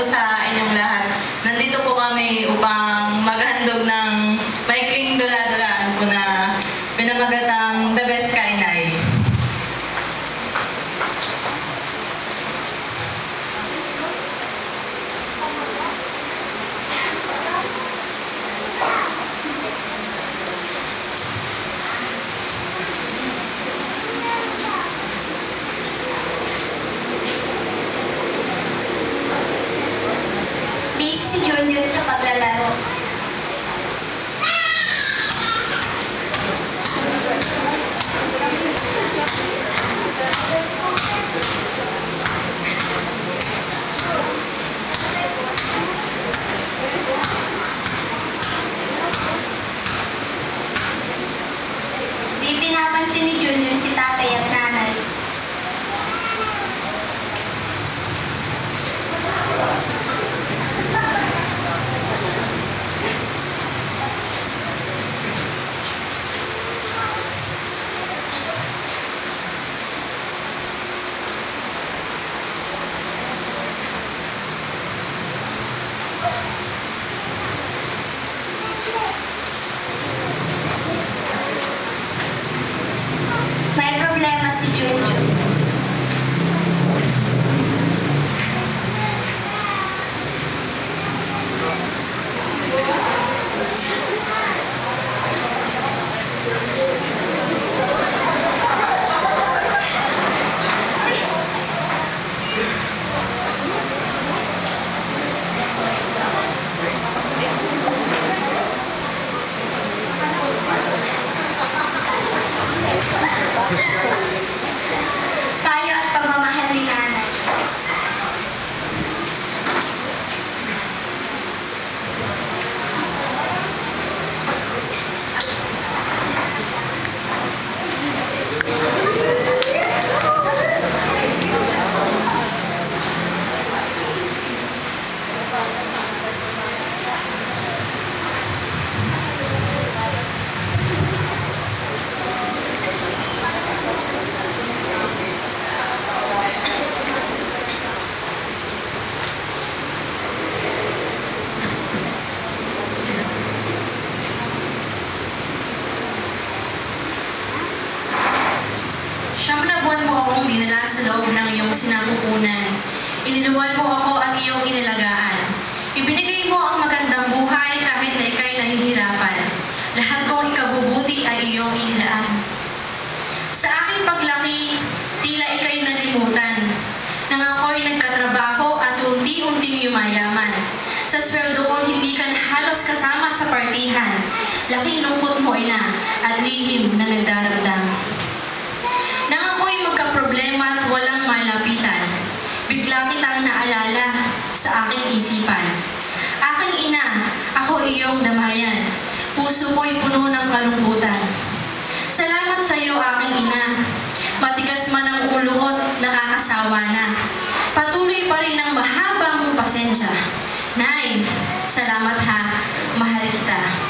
sa inyong lahat. Nandito po kami upang maghandog ng maikling dula-dulaan po na pinamagatang The Best Kainay. Si Junjun sa paglalaro. Di pinapansin ni Junjun si tatay at nanay. May problema si Junjun. Payo at pagmamahal ni nanay. Siyam na buwan mo akong dinala sa loob ng iyong sinapupunan. Iniluwan mo ako at iyong inalagaan. Ibinigay mo ang magandang buhay kahit na ika'y nahihirapan. Lahat kong ikabubuti ay iyong inilaan. Sa aking paglaki, tila ika'y nalimutan. Nang ako'y nagkatrabaho at unti-unting yumayaman. Sa sweldo ko, hindi ka halos kasama sa partihan. Laking lungkot mo, ina, at lihim na nagdaramdam. Nang ako'y magkaproblema at walang malapitan, bigla kitang naalala sa aking isipan. Aking ina, ako iyong damayan. Puso ko'y puno ng kalungkutan. Salamat sa iyo, aking ina. Matigas man ang ulo ko't nakakasawa na. Patuloy pa rin ang mahabang pasensya. Nay, salamat ha. Mahal kita.